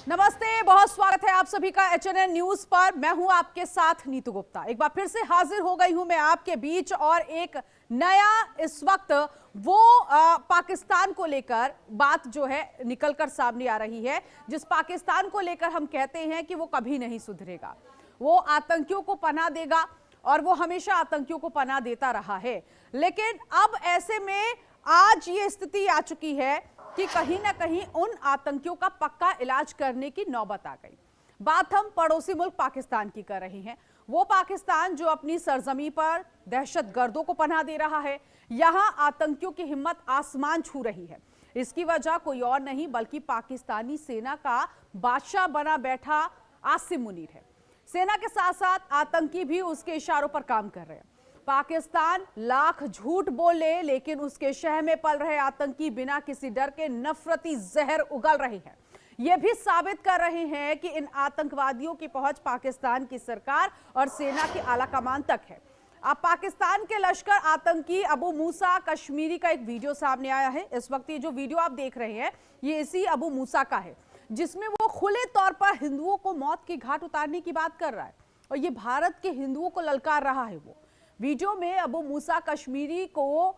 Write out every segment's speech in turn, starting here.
नमस्ते, बहुत स्वागत है आप सभी का HNN न्यूज पर। मैं हूं आपके साथ नीतू गुप्ता। एक बार फिर से हाजिर हो गई हूं मैं आपके बीच और एक नया इस वक्त वो पाकिस्तान को लेकर बात जो है निकलकर सामने आ रही है, जिस पाकिस्तान को लेकर हम कहते हैं कि वो कभी नहीं सुधरेगा, वो आतंकियों को पनाह देगा और वो हमेशा आतंकियों को पनाह देता रहा है। लेकिन अब ऐसे में आज ये स्थिति आ चुकी है कि कहीं ना कहीं उन आतंकियों का पक्का इलाज करने की नौबत आ गई। बात हम पड़ोसी मुल्क पाकिस्तान की कर रहे हैं। वो पाकिस्तान जो अपनी सरजमी पर दहशतगर्दों को पनाह दे रहा है, यहां आतंकियों की हिम्मत आसमान छू रही है। इसकी वजह कोई और नहीं बल्कि पाकिस्तानी सेना का बादशाह बना बैठा आसिम मुनीर है। सेना के साथ साथ आतंकी भी उसके इशारों पर काम कर रहे हैं। पाकिस्तान लाख झूठ बोले लेकिन उसके शह में पल रहे आतंकी बिना किसी डर के नफरती जहर उगल रहे हैं। यह भी साबित कर रहे हैं कि इन आतंकवादियों की पहुंच पाकिस्तान की सरकार और सेना की आला कमान तक है। अब पाकिस्तान के लश्कर आतंकी अबू मूसा कश्मीरी का एक वीडियो सामने आया है। इस वक्त ये जो वीडियो आप देख रहे हैं ये इसी अबू मूसा का है, जिसमें वो खुले तौर पर हिंदुओं को मौत की घाट उतारने की बात कर रहा है और ये भारत के हिंदुओं को ललकार रहा है। वो वीडियो में अबू मूसा कश्मीरी को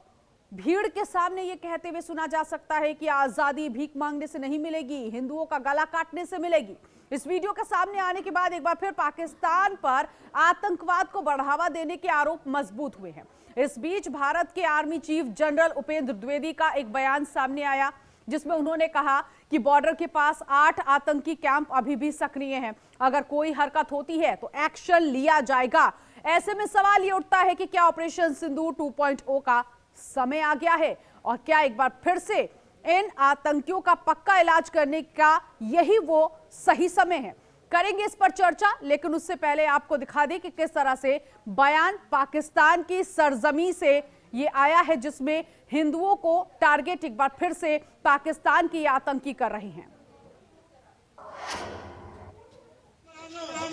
भीड़ के सामने ये कहते हुए सुना जा सकता है कि आजादी भीख मांगने से नहीं मिलेगी, हिंदुओं का गला काटने से मिलेगी। इस वीडियो के सामने आने के बाद एक बार फिर पाकिस्तान पर आतंकवाद को बढ़ावा देने के आरोप मजबूत हुए हैं। इस बीच भारत के army chief general Upendra Dwivedi का एक बयान सामने आया, जिसमें उन्होंने कहा कि बॉर्डर के पास 8 आतंकी कैंप अभी भी सक्रिय हैं। अगर कोई हरकत होती है तो एक्शन लिया जाएगा। ऐसे में सवाल ये उठता है कि क्या ऑपरेशन सिंदूर 2.0 का समय आ गया है और क्या एक बार फिर से इन आतंकियों का पक्का इलाज करने का यही वो सही समय है। करेंगे इस पर चर्चा, लेकिन उससे पहले आपको दिखा दें कि किस तरह से बयान पाकिस्तान की सरजमी से ये आया है, जिसमें हिंदुओं को टारगेट एक बार फिर से पाकिस्तान की आतंकी कर रहे हैं।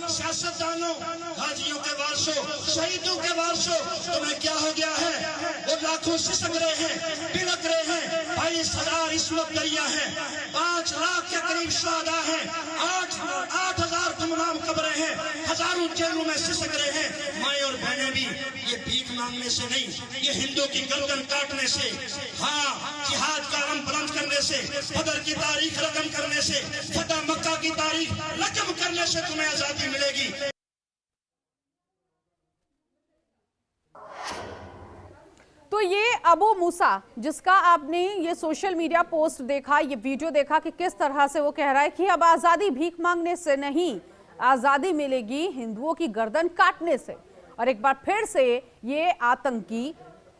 सियासतदानों, हाजियों के वारसों, शहीदों के वारसों, तुम्हें क्या हो गया है? वो लाखों सिसक रहे हैं, बिलक रहे हैं। 22,000 इस वक्त दरिया है, 5 लाख के करीब शहादा है, 8,000 गुमनाम कब्रें हैं, हजारों जेलों में सिसक रहे हैं। माए और बहनें भी ये भीख मांगने से नहीं, ये हिंदू की गर्दन काटने से, हाँ, जिहाद का रंग बुलंद करने से, बदर की तारीख रकम करने से, फतह मक्का की तारीख रकम करने से तुम्हें आजादी मिलेगी। तो ये अबू मूसा, जिसका आपने ये सोशल मीडिया पोस्ट देखा, ये वीडियो देखा कि किस तरह से वो कह रहा है कि अब आजादी भीख मांगने से नहीं, आजादी मिलेगी हिंदुओं की गर्दन काटने से। और एक बार फिर से ये आतंकी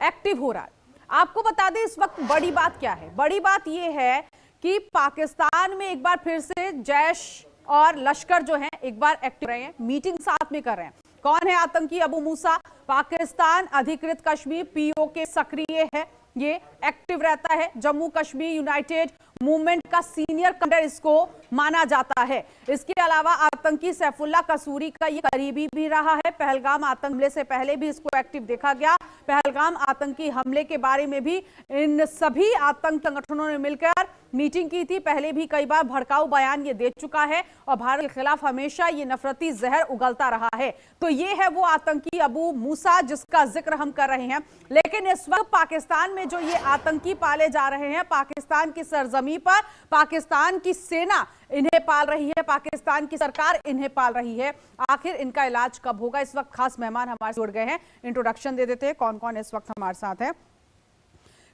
एक्टिव हो रहा है। आपको बता दें इस वक्त बड़ी बात क्या है। बड़ी बात ये है कि पाकिस्तान में एक बार फिर से जैश और लश्कर जो है एक बार एक्टिव रहे हैं, मीटिंग साथ में कर रहे हैं। कौन है आतंकी अबू मूसा? पाकिस्तान अधिकृत कश्मीर POK सक्रिय है, ये एक्टिव रहता है। जम्मू कश्मीर यूनाइटेड मूवमेंट का सीनियर कमांडर इसको माना जाता है। इसके अलावा आतंकी सैफुल्लाह कसूरी का ये करीबी भी रहा है। पहलगाम आतंक हमले से पहले भी इसको एक्टिव देखा गया। पहलगाम आतंकी हमले के बारे में भी इन सभी आतंक संगठनों ने मिलकर मीटिंग की थी। पहले भी कई बार भड़काऊ बयान ये दे चुका है और भारत के खिलाफ हमेशा ये नफरती जहर उगलता रहा है। तो ये है वो आतंकी अबू मूसा जिसका जिक्र हम कर रहे हैं। लेकिन इस वक्त पाकिस्तान में जो ये आतंकी पाले जा रहे हैं, पाकिस्तान की सरजमी पर पाकिस्तान की सेना इन्हें पाल रही है, पाकिस्तान की सरकार इन्हें पाल रही है। आखिर इनका इलाज कब होगा? इस वक्त खास मेहमान हमारे जुड़ गए हैं, इंट्रोडक्शन दे देते हैं कौन कौन इस वक्त हमारे साथ है।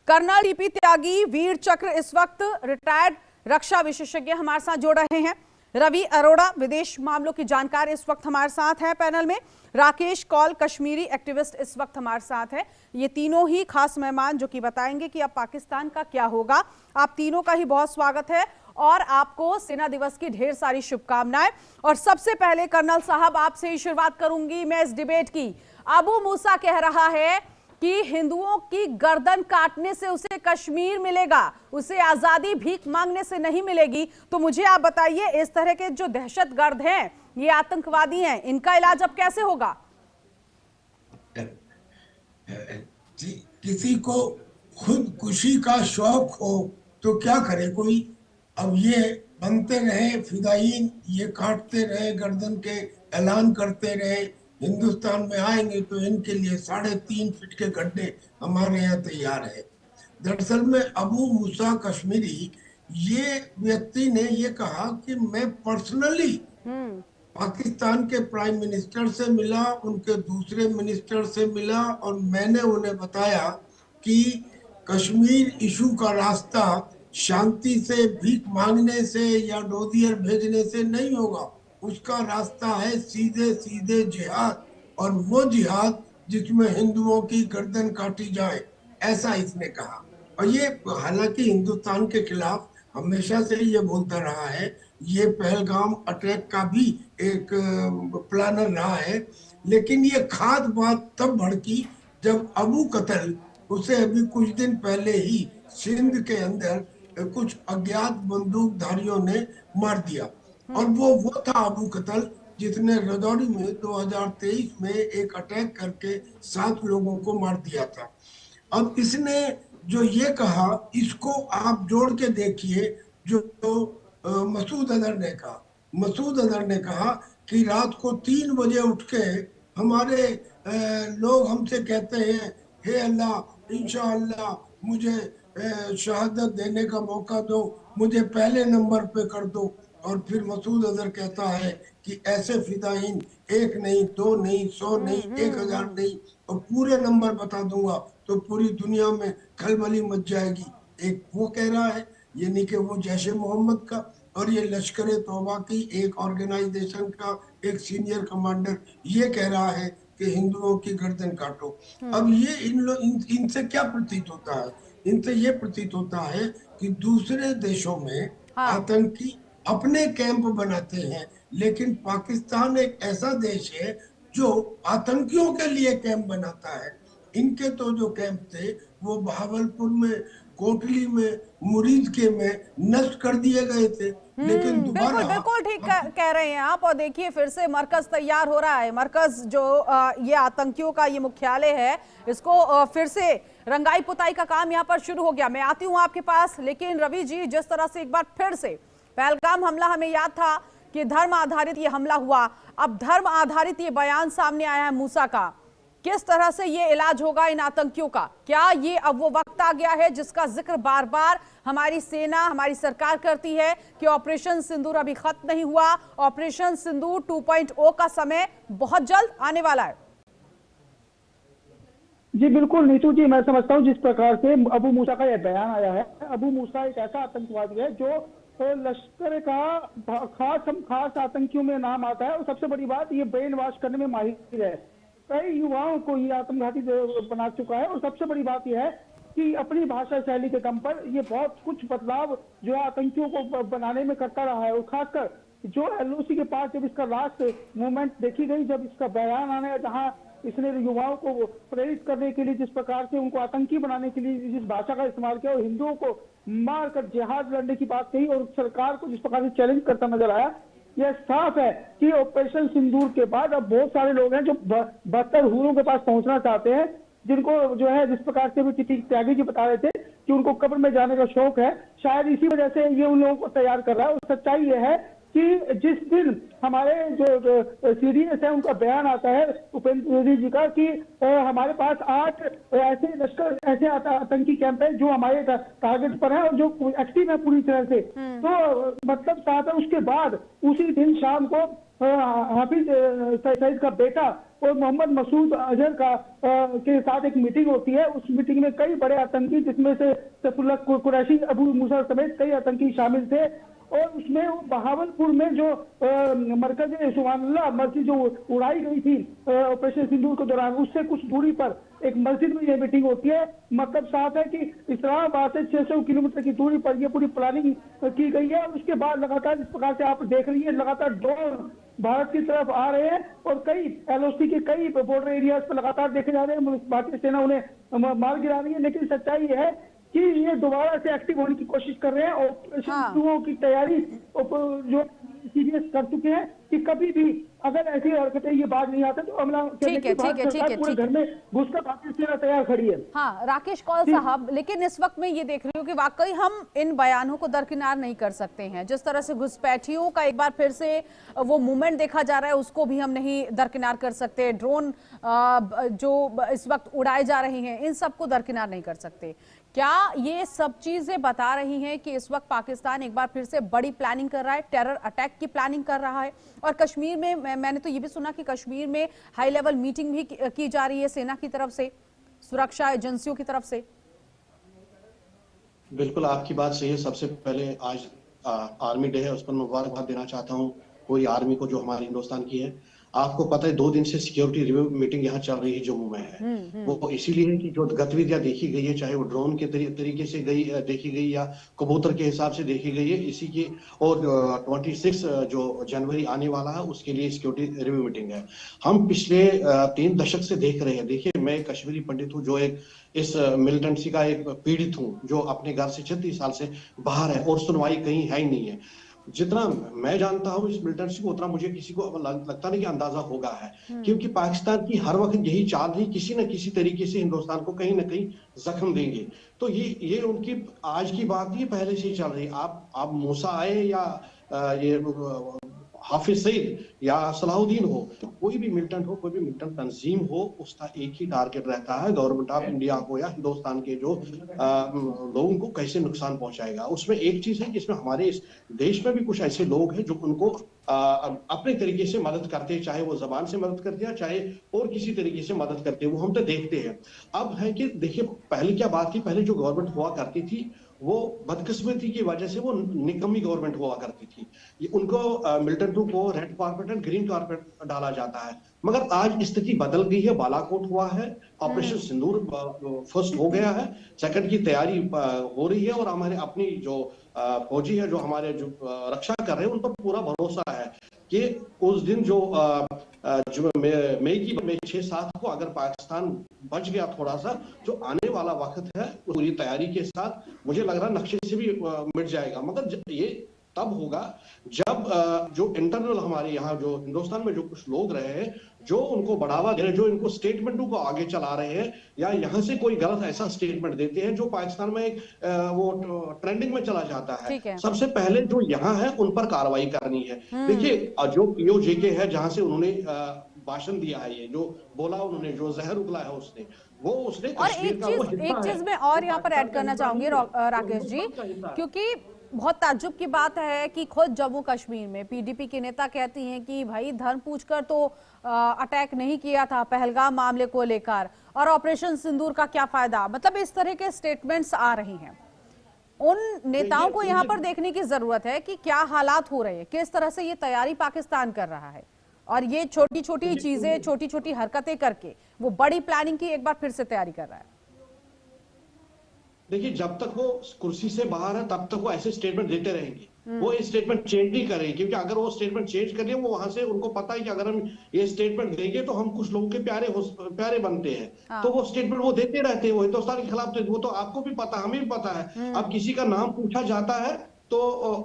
कर्नल TP त्यागी, वीर चक्र इस वक्त रिटायर्ड रक्षा विशेषज्ञ हमारे साथ जुड़ रहे हैं। रवि अरोड़ा, विदेश मामलों की जानकार इस वक्त हमारे साथ है पैनल में। राकेश कौल, कश्मीरी एक्टिविस्ट इस वक्त हमारे साथ है। ये तीनों ही खास मेहमान जो कि बताएंगे कि अब पाकिस्तान का क्या होगा। आप तीनों का ही बहुत स्वागत है और आपको सेना दिवस की ढेर सारी शुभकामनाएं। और सबसे पहले कर्नल साहब आपसे ही शुरुआत करूंगी मैं इस डिबेट की। अबू मूसा कह रहा है कि हिंदुओं की गर्दन काटने से उसे कश्मीर मिलेगा, उसे आजादी भीख मांगने से नहीं मिलेगी। तो मुझे आप बताइए, इस तरह के जो दहशतगर्द हैं, ये आतंकवादी हैं, इनका इलाज अब कैसे होगा? किसी को खुदकुशी का शौक हो तो क्या करे, कोई अब ये बनते रहे फिदायीन, ये काटते रहे गर्दन के, ऐलान करते रहे हिंदुस्तान में आएंगे तो इनके लिए 3.5 फीट के गड्ढे हमारे यहाँ तैयार है। दरअसल में अबू मूसा कश्मीरी, ये व्यक्ति ने ये कहा कि मैं पर्सनली पाकिस्तान के प्राइम मिनिस्टर से मिला, उनके दूसरे मिनिस्टर से मिला, और मैंने उन्हें बताया कि कश्मीर इशू का रास्ता शांति से, भीख मांगने से या डोजियर भेजने से नहीं होगा। उसका रास्ता है सीधे सीधे जिहाद, और वो जिहाद जिसमें हिंदुओं की गर्दन काटी जाए, ऐसा इसने कहा। और ये हालांकि हिंदुस्तान के खिलाफ हमेशा से ये बोलता रहा है, ये पहलगाम अटैक का भी एक प्लानर रहा है, लेकिन ये खास बात तब भड़की जब अबू कतल उसे अभी कुछ दिन पहले ही सिंध के अंदर कुछ अज्ञात बंदूकधारियों ने मार दिया। और वो था अबू कतल जिसने रजौरी में 2023 में एक अटैक करके 7 लोगों को मार दिया था। अब इसने जो ये कहा, इसको आप जोड़ के देखिए जो मसूद अजहर ने कहा। मसूद अजहर ने कहा कि रात को 3 बजे उठ के हमारे लोग हमसे कहते हैं, हे अल्लाह इंशाअल्लाह मुझे शहादत देने का मौका दो, मुझे पहले नंबर पे कर दो। और फिर मसूद अजहर कहता है कि ऐसे फिदायीन 1 नहीं, 2 नहीं, 100 नहीं, 1000 नहीं, और पूरे नंबर बता दूंगा तो पूरी दुनिया में खलबली मच जाएगी। एक वो कह रहा है, यानी कि वो जैश मोहम्मद का, और ये लश्कर तौबा की एक ऑर्गेनाइजेशन का एक सीनियर कमांडर ये कह रहा है कि हिंदुओं की गर्दन काटो। अब ये इनसे क्या प्रतीत होता है? इनसे ये प्रतीत होता है कि दूसरे देशों में आतंकी अपने कैंप बनाते हैं, लेकिन पाकिस्तान एक ऐसा देश है जो आतंकियों के लिए कैंप बनाता है। इनके तो जो कैंप थे वो बहावलपुर में, कोटली में, मुरीद के में नष्ट कर दिए गए थे, लेकिन दोबारा बिल्कुल ठीक कह रहे हैं आप। और देखिए फिर से मरकज तैयार हो रहा है। मरकज जो ये आतंकियों का ये मुख्यालय है, इसको फिर से रंगाई पुताई का काम यहाँ पर शुरू हो गया। मैं आती हूँ आपके पास, लेकिन रवि जी, जिस तरह से एक बार फिर से पहलगाम हमला, हमें याद था कि धर्म आधारित ये हमला हुआ, अब धर्म आधारित ये बयान सामने आया है मूसा का। किस तरह से ये इलाज होगा इन आतंकियों का? क्या ये अब वो वक्त आ गया है जिसका जिक्र बार बार हमारी सेना, हमारी सरकार करती है कि ऑपरेशन सिंदूर अभी खत्म नहीं हुआ, ऑपरेशन सिंदूर 2.0 का समय बहुत जल्द आने वाला है? जी बिल्कुल नीतू जी, मैं समझता हूँ जिस प्रकार से अबू मूसा का यह बयान आया है, अबू मूसा एक ऐसा आतंकवादी है जो लश्कर का खास आतंकियों में नाम आता है। और सबसे बड़ी बात, ये ब्रेन वॉश करने में माहिर है, कई युवाओं को ये आत्मघाती बना चुका है। और सबसे बड़ी बात यह है कि अपनी भाषा शैली के दम पर ये बहुत कुछ बदलाव जो आतंकियों को बनाने में करता रहा है। और खासकर जो एलओसी के पास जब इसका लास्ट मूवमेंट देखी गई, जब इसका बयान आने, जहां इसने युवाओं को प्रेरित करने के लिए, जिस प्रकार से उनको आतंकी बनाने के लिए जिस भाषा का इस्तेमाल किया और हिंदुओं को मारकर जिहाद लड़ने की बात कही, और सरकार को जिस प्रकार से चैलेंज करता नजर आया, यह साफ है कि ऑपरेशन सिंदूर के बाद अब बहुत सारे लोग हैं जो 72 हूरों के पास पहुंचना चाहते हैं, जिनको जो है जिस प्रकार से भी त्यागी जी बता रहे थे कि उनको कब्र में जाने का शौक है। शायद इसी वजह से ये उन लोगों को तैयार कर रहा है। और सच्चाई यह है कि जिस दिन हमारे जो सीडीएस है उनका बयान आता है उपेंद्र द्विवेदी जी का कि हमारे पास 8 ऐसे लश्कर, ऐसे आतंकी कैंप है जो हमारे टारगेट पर है और जो एक्टिव है पूरी तरह से, तो मतलब साथ है। उसके बाद उसी दिन शाम को हाफिज सईद का बेटा और मोहम्मद मसूद अजहर का के साथ एक मीटिंग होती है। उस मीटिंग में कई बड़े आतंकी, जिसमें से सैफुल्लाह कुरैशी, अबू मूसा समेत कई आतंकी शामिल थे। और उसमें बहावलपुर में जो मरकज सुभानअल्लाह मस्जिद जो उड़ाई गई थी ऑपरेशन सिंदूर के दौरान, उससे कुछ दूरी पर एक मस्जिद में यह मीटिंग होती है। मतलब साफ है कि इस्लामाबाद से 600 किलोमीटर की दूरी पर यह पूरी प्लानिंग की गई है। और उसके बाद लगातार जिस प्रकार से आप देख रही है, लगातार ड्रोन भारत की तरफ आ रहे हैं और कई एलओसी के कई बॉर्डर एरियाज पर लगातार देखे जा रहे हैं। भारतीय सेना उन्हें मार गिरा रही है, लेकिन सच्चाई यह है कि ये दोबारा से एक्टिव होने की कोशिश कर रहे हैं। ऑपरेशन की तैयारी जो सीरियस कर चुके हैं कि कभी भी अगर ऐसी हरकतें ये बाज नहीं आते तो हमला करने की भारत सरकार पूरे घर में घुसकर भारतीय सेना तैयार खड़ी है। हाँ राकेश कौल साहब, लेकिन इस वक्त मैं ये देख रही हूँ कि वाकई हम इन बयानों को दरकिनार नहीं कर सकते हैं। जिस तरह से घुसपैठियों का एक बार फिर से वो मूवमेंट देखा जा रहा है उसको भी हम नहीं दरकिनार कर सकते। ड्रोन जो इस वक्त उड़ाए जा रहे हैं इन सबको दरकिनार नहीं कर सकते। क्या ये सब चीजें बता रही हैं कि इस वक्त पाकिस्तान एक बार फिर से बड़ी प्लानिंग कर रहा है, टेरर अटैक की प्लानिंग कर रहा है? और कश्मीर में मैंने तो ये भी सुना कि कश्मीर में हाई लेवल मीटिंग भी की जा रही है सेना की तरफ से, सुरक्षा एजेंसियों की तरफ से। बिल्कुल आपकी बात सही है। सबसे पहले आज आर्मी डे है, उस पर मुबारकबाद देना चाहता हूँ पूरी आर्मी को जो हमारे हिंदुस्तान की है। आपको पता है 2 दिन से सिक्योरिटी रिव्यू मीटिंग यहाँ चल रही है जम्मू में है। वो इसीलिए है कि जो गतिविधियां देखी गई है, चाहे वो ड्रोन के तरीके से देखी गई या कबूतर के हिसाब से देखी गई है, इसी की और 26 जो जनवरी आने वाला है उसके लिए सिक्योरिटी रिव्यू मीटिंग है। हम पिछले 3 दशक से देख रहे हैं। देखिए मैं कश्मीरी पंडित हूँ जो एक इस मिलिटेंसी का एक पीड़ित हूँ जो अपने घर से 36 साल से बाहर है और सुनवाई कहीं है ही नहीं है। जितना मैं जानता हूं इस मिलिटेंसी को उतना मुझे किसी को लगता नहीं कि अंदाजा होगा है, क्योंकि पाकिस्तान की हर वक्त यही चाल है किसी न किसी तरीके से हिंदुस्तान को कहीं ना कहीं जख्म देंगे। तो ये उनकी आज की बात नहीं, पहले से ही चल रही। आप मूसा आए या ये हाफिज सईद या सलाहुद्दीन हो, कोई भी मिलिटेंट हो, कोई भी मिलिटेंट तंजीम हो, उसका एक ही टारगेट रहता है गवर्नमेंट ऑफ इंडिया को या हिंदुस्तान के जो लोगों को कैसे नुकसान पहुंचाएगा। उसमें एक चीज है कि इसमें हमारे इस देश में भी कुछ ऐसे लोग हैं जो उनको अपने तरीके से मदद करते हैं, चाहे वो जबान से मदद करते हैं चाहे और किसी तरीके से मदद करते हैं, वो हम तो देखते हैं। अब है कि देखिए पहले क्या बात थी, पहले जो गवर्नमेंट हुआ करती थी वो बदकिस्मती की वजह से वो निकम्मी गवर्नमेंट हुआ करती थी। ये उनको मिलिटेंटों को red carpet and green carpet डाला जाता है। मगर आज स्थिति बदल गई है, बालाकोट हुआ है, ऑपरेशन सिंदूर फर्स्ट हो गया है, सेकंड की तैयारी हो रही है और हमारे अपनी जो फौजी है जो हमारे जो रक्षा कर रहे हैं उन पर पूरा भरोसा है कि उस दिन जो मई 6-7 को अगर पाकिस्तान बच गया थोड़ा सा, जो आने वाला वक्त है पूरी तैयारी के साथ मुझे लग रहा है नक्शे से भी मिट जाएगा। मगर ये तब होगा जब जो इंटरनल हमारे यहाँ जो हिंदुस्तान में जो कुछ लोग रहे हैं जो उनको बढ़ावा दे रहे हैं, जो इनको स्टेटमेंटों को आगे चला रहे हैं या यहाँ से कोई गलत ऐसा स्टेटमेंट देते हैं जो पाकिस्तान में एक वो ट्रेंडिंग में चला जाता है, सबसे पहले जो यहाँ है उन पर कार्रवाई करनी है। देखिए जो POJK है जहां से उन्होंने भाषण दिया है, ये जो बोला उन्होंने, जो जहर उगला है उसने और एक चीज मैं और यहाँ पर ऐड करना चाहूंगी राकेश जी, क्योंकि बहुत ताज्जुब की बात है कि खुद जम्मू कश्मीर में PDP के नेता कहती हैं कि भाई धर्म पूछकर तो अटैक नहीं किया था पहलगाम मामले को लेकर, और ऑपरेशन सिंदूर का क्या फायदा। मतलब इस तरह के स्टेटमेंट्स आ रही हैं। उन नेताओं को यहाँ पर देखने की जरूरत है कि क्या हालात हो रहे हैं, किस तरह से ये तैयारी पाकिस्तान कर रहा है, और ये छोटी छोटी चीजें, छोटी छोटी हरकतें करके वो बड़ी प्लानिंग की एक बार फिर से तैयारी कर रहा है। देखिए जब तक वो कुर्सी से बाहर है तब तक वो ऐसे स्टेटमेंट देते रहेंगे, वो ये स्टेटमेंट चेंज नहीं करेंगे, क्योंकि अगर वो स्टेटमेंट चेंज कर लिया वो वहां से उनको पता है कि अगर हम ये स्टेटमेंट देंगे तो हम कुछ लोगों के प्यारे बनते हैं, तो वो स्टेटमेंट वो देते रहते हैं, वो हिंदुस्तान के खिलाफ। वो तो आपको भी पता, हमें भी पता है। अब किसी का नाम पूछा जाता है तो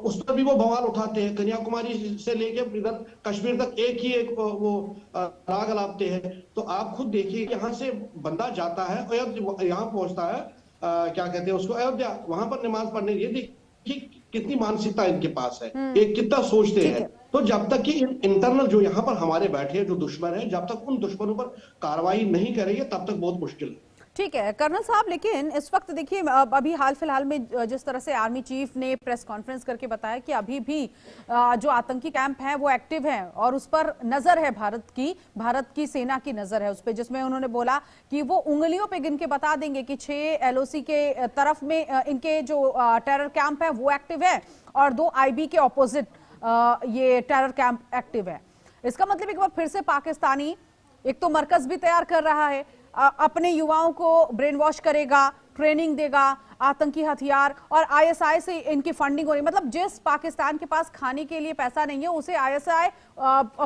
उस पर भी वो बवाल उठाते हैं। कन्याकुमारी से लेके इधर कश्मीर तक एक ही एक वो राग अलापते हैं। तो आप खुद देखिए यहाँ से बंदा जाता है और यहाँ पहुंचता है, क्या कहते हैं उसको, अयोध्या, वहां पर नमाज पढ़ने। ये देखिए कितनी मानसिकता इनके पास है, ये कितना सोचते हैं। तो जब तक कि इंटरनल जो यहाँ पर हमारे बैठे हैं जो दुश्मन है, जब तक उन दुश्मनों पर कार्रवाई नहीं करेंगे तब तक बहुत मुश्किल है। ठीक है कर्नल साहब, लेकिन इस वक्त देखिए अभी हाल फिलहाल में जिस तरह से आर्मी चीफ ने प्रेस कॉन्फ्रेंस करके बताया कि अभी भी जो आतंकी कैंप हैं वो एक्टिव हैं और उस पर नजर है भारत की सेना की नजर है उस पर, जिसमें उन्होंने बोला कि वो उंगलियों पे गिन के बता देंगे कि 6 LOC के तरफ में इनके जो टेरर कैंप है वो एक्टिव है और 2 IB के ऑपोजिट ये टेरर कैंप एक्टिव है। इसका मतलब एक बार फिर से पाकिस्तानी एक तो मरकज भी तैयार कर रहा है, अपने युवाओं को ब्रेन वॉश करेगा, ट्रेनिंग देगा, आतंकी हथियार, और ISI से इनकी फंडिंग हो रही। मतलब जिस पाकिस्तान के पास खाने के लिए पैसा नहीं है उसे ISI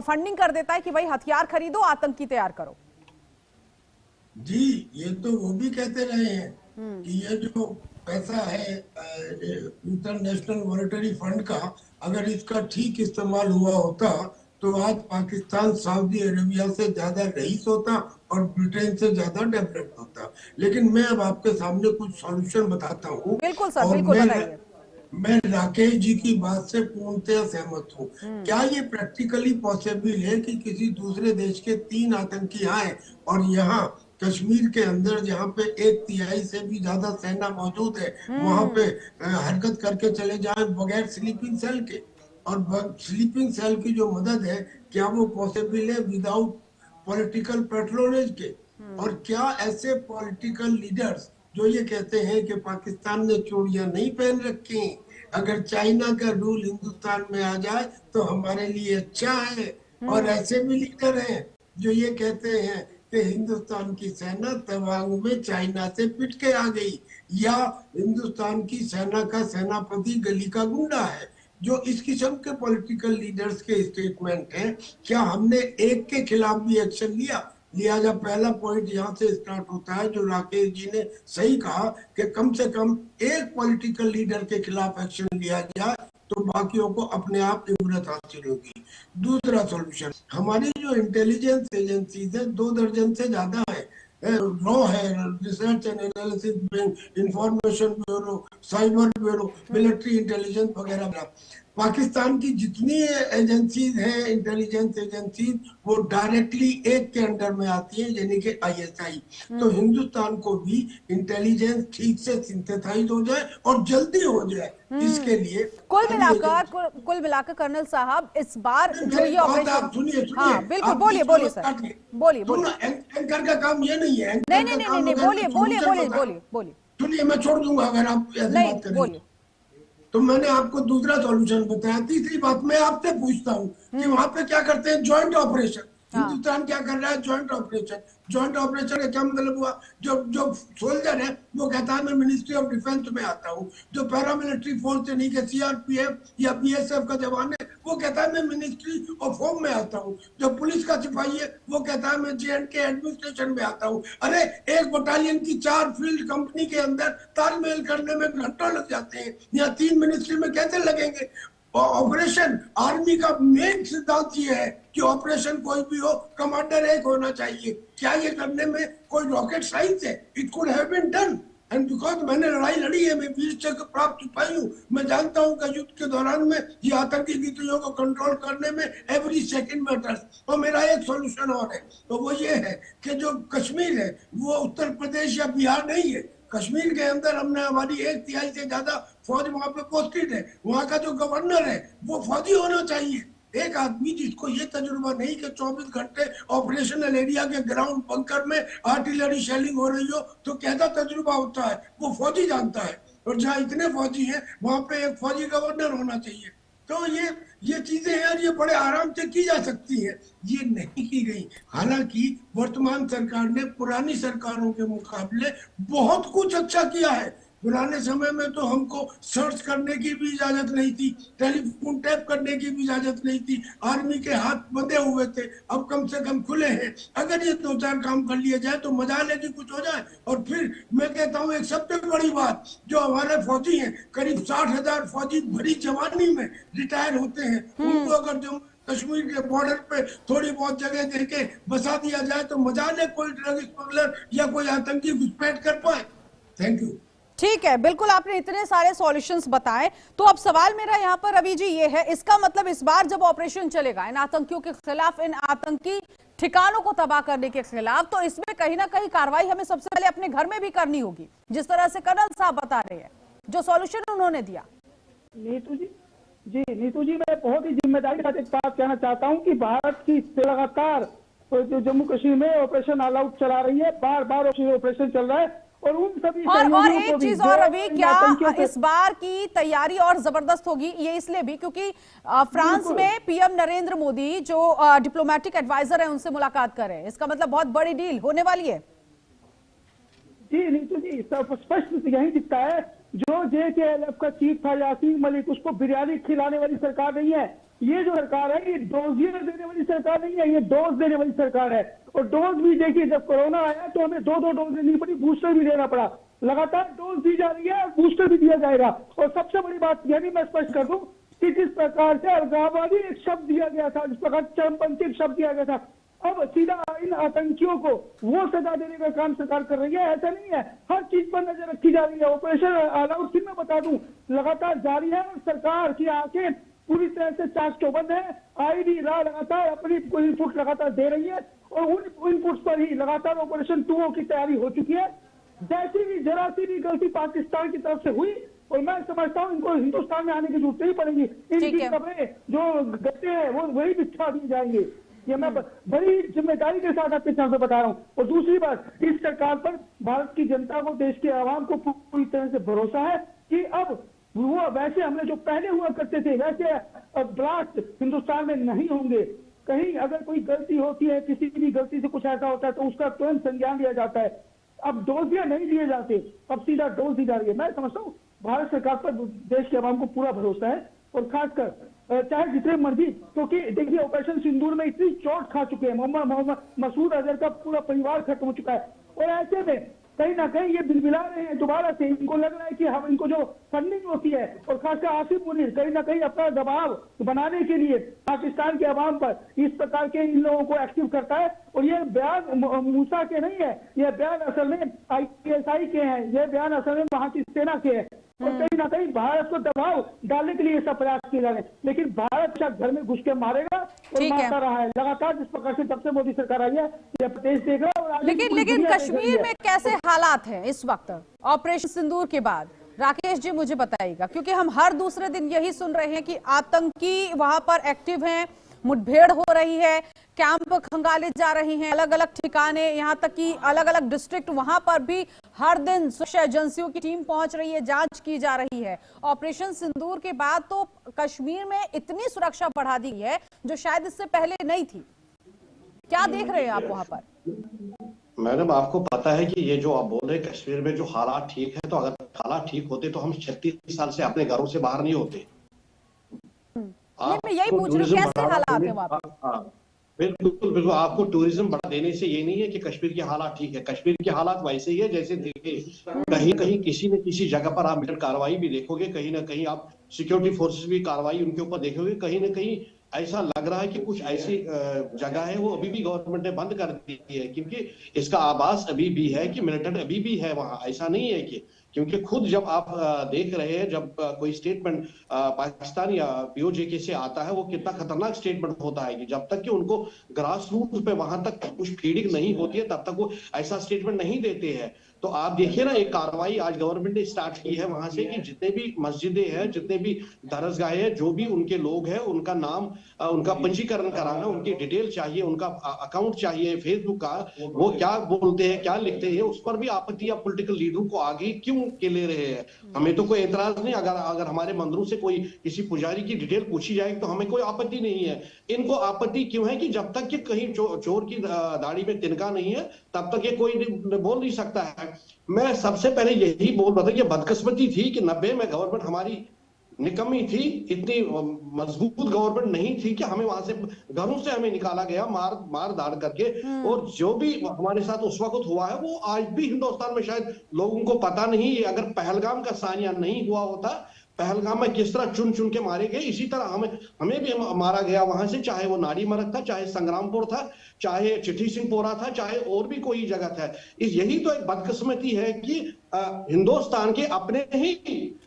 फंडिंग कर देता है कि भाई हथियार खरीदो, आतंकी तैयार करो। जी ये तो वो भी कहते रहे हैं कि ये जो पैसा है इंटरनेशनल मॉनेटरी फंड का, अगर इसका ठीक इस्तेमाल हुआ होता तो आज पाकिस्तान सऊदी अरेबिया से ज्यादा रईस होता और ब्रिटेन से ज्यादा डेवलप्ड होता। लेकिन मैं अब आपके सामने कुछ सॉल्यूशन बताता हूँ। बिल्कुल सर, बिल्कुल बताइए। मैं राकेश जी की बात से पूर्णतः सहमत हूँ। क्या ये प्रैक्टिकली पॉसिबल है कि किसी दूसरे देश के 3 आतंकी आए और यहाँ कश्मीर के अंदर जहाँ पे 1/3 से भी ज्यादा सेना मौजूद है वहां पे हरकत करके चले जाएं बगैर स्लीपिंग सेल के? और स्लीपिंग सेल की जो मदद है, क्या वो पॉसिबल है विदाउट पॉलिटिकल पैट्रोनेज के? और क्या ऐसे पॉलिटिकल लीडर्स जो ये कहते हैं कि पाकिस्तान ने चूड़ियां नहीं पहन रखी, अगर चाइना का रूल हिंदुस्तान में आ जाए तो हमारे लिए अच्छा है, और ऐसे भी लीडर हैं जो ये कहते हैं कि हिंदुस्तान की सेना तवांग में चाइना से पिट के आ गई, या हिंदुस्तान की सेना का सेनापति गली का गुंडा है। जो इस किस्म के पॉलिटिकल लीडर्स के स्टेटमेंट हैं, क्या हमने एक के खिलाफ भी एक्शन लिया? लिहाजा पहला पॉइंट यहाँ से स्टार्ट होता है जो राकेश जी ने सही कहा कि कम से कम एक पॉलिटिकल लीडर के खिलाफ एक्शन लिया जाए तो बाकियों को अपने आप इबरत हासिल होगी। दूसरा सॉल्यूशन, हमारी जो इंटेलिजेंस एजेंसीज है 2 दर्जन से ज्यादा है, रॉ है, research and analysis wing, information bureau, cyber bureau, military intelligence वगैरह। पाकिस्तान की जितनी एजेंसीज हैं इंटेलिजेंस एजेंसीज, वो डायरेक्टली एक के अंडर में आती है, यानी कि ISI। तो हिंदुस्तान को भी इंटेलिजेंस ठीक से सिंथेसाइज हो जाए और जल्दी हो जाए, इसके लिए कुल मिलाकर कर्नल साहब इस बार जो ये ऑपरेशन, सुनिए हाँ बिल्कुल, बोलिए सर, बोलिए। एंकर का काम ये नहीं है। नहीं, बोलिए। सुनिए, मैं छोड़ दूंगा अगर आप ऐसे बात करें। तो मैंने आपको दूसरा सॉल्यूशन बताया। तीसरी बात मैं आपसे पूछता हूँ कि वहां पे क्या करते हैं? Joint operation. हिंदुस्तान क्या कर रहा है? Joint operation. ज्वाइंट ऑपरेशन का क्या मतलब हुआ? जो सोल्जर है वो कहता है मैं मिनिस्ट्री ऑफ डिफेंस में आता हूँ, जो पैरामिलिट्री फोर्स यानी कि CRPF या BSF का जवान है वो कहता है मैं मिनिस्ट्री ऑफ होम में आता हूँ, जो पुलिस का सिपाही है वो कहता है मैं J&K एडमिनिस्ट्रेशन में आता हूँ। अरे एक बटालियन की 4 फील्ड कंपनी के अंदर तालमेल करने में घंटों लग जाते हैं, यहाँ 3 मिनिस्ट्री में कैसे लगेंगे? ऑपरेशन आर्मी का मेन सिद्धांत ये है कि ऑपरेशन कोई भी हो कमांडर एक होना चाहिए। क्या ये करने में कोई रॉकेट साइंस है? It could have been done and because मैंने लड़ाई लड़ी है, मैं वीर चक्र प्राप्त सिपाही हूँ, मैं जानता हूँ कि युद्ध के दौरान में ये आतंकी गतिविधियों को कंट्रोल करने में एवरी सेकंड मैटर्स। और मेरा एक सॉल्यूशन और है, तो वो ये है कि जो कश्मीर है वो उत्तर प्रदेश या बिहार नहीं है। कश्मीर के अंदर हमने हमारी 1/3 से ज्यादा फौज वहां पे पोस्टेड है, वहां का जो गवर्नर है वो फौजी होना चाहिए। एक आदमी जिसको ये तजुर्बा नहीं कि 24 घंटे ऑपरेशनल एरिया के ग्राउंड बंकर में आर्टिलरी शेलिंग हो रही हो तो कैसा तजुर्बा होता है वो फौजी जानता है, और जहाँ इतने फौजी हैं वहां पे एक फौजी गवर्नर होना चाहिए। तो ये चीजें हैं, ये बड़े आराम से की जा सकती है, ये नहीं की गई। हालांकि वर्तमान सरकार ने पुरानी सरकारों के मुकाबले बहुत कुछ अच्छा किया है। पुराने समय में तो हमको सर्च करने की भी इजाजत नहीं थी, टेलीफोन टैप करने की भी इजाजत नहीं थी, आर्मी के हाथ बंधे हुए थे, अब कम से कम खुले हैं। अगर ये 2-4 काम कर लिए जाए तो मजा लेके कुछ हो जाए। और फिर मैं कहता हूँ एक सबसे बड़ी बात, जो हमारे फौजी हैं, करीब 60,000 फौजी भरी जवानी में रिटायर होते हैं, उनको अगर जो कश्मीर के बॉर्डर पे थोड़ी बहुत जगह देके बसा दिया जाए तो मजा ले कोई ड्रग स्मगलर या कोई आतंकी घुसपैठ कर पाए। Thank you. ठीक है, बिल्कुल आपने इतने सारे सॉल्यूशंस बताए। तो अब सवाल मेरा यहाँ पर रवि जी ये है, इसका मतलब इस बार जब ऑपरेशन चलेगा इन आतंकियों के खिलाफ, इन आतंकी ठिकानों को तबाह करने के खिलाफ, तो इसमें कहीं ना कहीं कार्रवाई हमें सबसे पहले अपने घर में भी करनी होगी, जिस तरह से कर्नल साहब बता रहे हैं, जो सॉल्यूशन उन्होंने दिया। नीतू जी मैं बहुत ही जिम्मेदारी के साथ एक बात कहना चाहता हूँ कि भारत की लगातार जो जम्मू कश्मीर में ऑपरेशन ऑल आउट चला रही है, बार ऑपरेशन चल रहा है, और उन सभी और एक चीज और रवि, क्या इस बार की तैयारी और जबरदस्त होगी? ये इसलिए भी क्योंकि फ्रांस में PM नरेंद्र मोदी जो डिप्लोमेटिक एडवाइजर है उनसे मुलाकात कर रहे हैं, इसका मतलब बहुत बड़ी डील होने वाली है। जी नीतू जी, स्पष्ट यही दिखता है, जो JKLF का चीफ था यासीन मलिक, उसको बिरयानी खिलाने वाली सरकार नहीं है ये जो सरकार है, ये डोजियर देने वाली सरकार नहीं है, ये डोज देने वाली सरकार है। और डोज भी देखिए, जब कोरोना आया तो हमें 2 डोज लेनी पड़ी, बूस्टर भी लेना पड़ा, लगातार डोज दी जा रही है और बूस्टर भी दिया जाएगा। और सबसे बड़ी बात यह भी मैं स्पष्ट कर दूं कि जिस प्रकार से अलगाववादी एक शब्द दिया गया था, जिस प्रकार चरमपंथी एक शब्द दिया गया था, अब सीधा इन आतंकियों को वो सजा देने का काम सरकार कर रही है। ऐसा नहीं है, हर चीज पर नजर रखी जा रही है। ऑपरेशन ऑल आउट फिर मैं बता दूं लगातार जारी है और सरकार की आंखें पूरी तरह से चाक चौबंद है। आईडी रा लगातार अपनी इनपुट लगातार दे रही है और उन इनपुट्स पर ही लगातार ऑपरेशन 2 की तैयारी हो चुकी है। जैसी भी जरा सी भी गलती पाकिस्तान की तरफ से हुई और मैं समझता हूँ इनको हिंदुस्तान में आने की जरूरत नहीं पड़ेगी। इनकी खबरें जो गड्ढे हैं वो वही बिछा दिए जाएंगे। ये मैं बड़ी जिम्मेदारी के साथ आपके सामने बता रहा हूँ। और दूसरी बात, इस सरकार पर भारत की जनता को, देश के आवाम को पूरी तरह से भरोसा है कि अब वो वैसे हमले जो पहले हुआ करते थे वैसे ब्लास्ट हिंदुस्तान में नहीं होंगे। कहीं अगर कोई गलती होती है, किसी भी गलती से कुछ ऐसा होता है तो उसका तुरंत संज्ञान लिया जाता है। अब डोजियां नहीं दिए जाते, अब सीधा डोज दी जा रही है। मैं समझता हूँ भारत सरकार पर देश के आवाम को पूरा भरोसा है और खासकर चाहे जितने मर्जी, क्योंकि देखिए ऑपरेशन सिंदूर में इतनी चोट खा चुके हैं, मोहम्मद मसूद अजहर का पूरा परिवार खत्म हो चुका है और ऐसे में कहीं ना कहीं ये बिलबिला रहे हैं दोबारा से। इनको लग रहा है कि हम इनको जो फंडिंग होती है और खासकर आसिफ मुनीर कहीं ना कहीं अपना दबाव बनाने के लिए पाकिस्तान के अवाम पर इस प्रकार के इन लोगों को एक्टिव करता है। और ये बयान मूसा के नहीं है, ये बयान असल में ISI के हैं, ये बयान असल में वहां की सेना के हैं और कहीं ना कहीं भारत को दबाव डालने के लिए सब प्रयास किए जा रहे हैं। लेकिन भारत घर में घुस के मारेगा और मारता रहा है लगातार जिस प्रकार से तब से मोदी सरकार आई है, यह प्रदेश देख रहा है। और लेकिन कश्मीर में कैसे हालात हैं इस वक्त ऑपरेशन सिंदूर के बाद? राकेश जी मुझे बताइएगा, क्योंकि हम हर दूसरे दिन यही सुन रहे हैं कि आतंकी वहां पर एक्टिव हैं, मुठभेड़ हो रही है, कैंप खंगाले जा रही हैं, अलग अलग ठिकाने, यहाँ तक कि अलग अलग डिस्ट्रिक्ट, वहां पर भी हर दिन सुरक्षा एजेंसियों की टीम पहुंच रही है, जांच की जा रही है। ऑपरेशन सिंदूर के बाद तो कश्मीर में इतनी सुरक्षा बढ़ा दी है जो शायद इससे पहले नहीं थी। क्या देख रहे हैं आप वहां पर? मैडम, आपको पता है कि ये जो आप बोल रहे हैं कश्मीर में जो हालात ठीक है, तो अगर हालात ठीक होते तो हम 36 साल से अपने घरों से बाहर नहीं होते। मैं यही पूछ रही हूँ, कैसे हालात है वहां पर? बिल्कुल बिल्कुल, आपको टूरिज्म बढ़ा देने से ये नहीं है कि कश्मीर के हालात ठीक है। कश्मीर के हालात वैसे ही है जैसे देखिए, कहीं कहीं किसी न किसी जगह पर आप मिलिट्री कार्रवाई भी देखोगे, कहीं ना कहीं आप सिक्योरिटी फोर्सेस भी कार्रवाई उनके ऊपर देखोगे। कहीं ना कहीं ऐसा लग रहा है कि कुछ ऐसी जगह है वो अभी भी गवर्नमेंट ने बंद कर दी है, क्योंकि इसका आभास अभी भी है कि मिलिटेंट अभी भी है वहां। ऐसा नहीं है कि, क्योंकि खुद जब आप देख रहे हैं जब कोई स्टेटमेंट पाकिस्तान या POJ से आता है, वो कितना खतरनाक स्टेटमेंट होता है कि जब तक कि उनको ग्रास रूट पे वहां तक कुछ फीडिंग नहीं होती है तब तक वो ऐसा स्टेटमेंट नहीं देते हैं। तो आप देखिए ना, एक कार्रवाई आज गवर्नमेंट ने स्टार्ट की है वहां से कि जितने भी मस्जिदें हैं, जितने भी दरसगाहें हैं, जो भी उनके लोग हैं, उनका नाम, उनका पंजीकरण कराना, उनकी डिटेल चाहिए, उनका अकाउंट चाहिए फेसबुक का, वो क्या बोलते हैं, क्या लिखते हैं, उस पर भी आपत्ति या पॉलिटिकल लीडरों को आगे क्यों के ले रहे हैं। हमें तो कोई एतराज नहीं, अगर हमारे मंदिरों से कोई किसी पुजारी की डिटेल पूछी जाए तो हमें कोई आपत्ति नहीं है। इनको आपत्ति क्यों है कि जब तक कि कहीं चोर की दाढ़ी में तिनका नहीं है तब तक ये कोई बोल नहीं सकता है। मैं सबसे पहले यही बोल रहा था कि बदकिस्मती थी कि 90 में गवर्नमेंट हमारी निकम्मी थी, इतनी मजबूत गवर्नमेंट नहीं थी कि हमें वहां से घरों से हमें निकाला गया मार दाड़ करके। और जो भी हमारे साथ उस वक्त हुआ है वो आज भी हिंदुस्तान में शायद लोगों को पता नहीं है। अगर पहलगाम का सानिया नहीं हुआ होता, पहलगाम में किस तरह चुन चुन के मारे गए, इसी तरह हमें भी मारा गया वहां से, चाहे वो नाड़ी मरक था, चाहे संग्रामपुर था, चाहे चिट्ठी सिंहपोरा था, चाहे और भी कोई जगह था। यही तो एक बदकिस्मती है कि हिंदुस्तान के अपने ही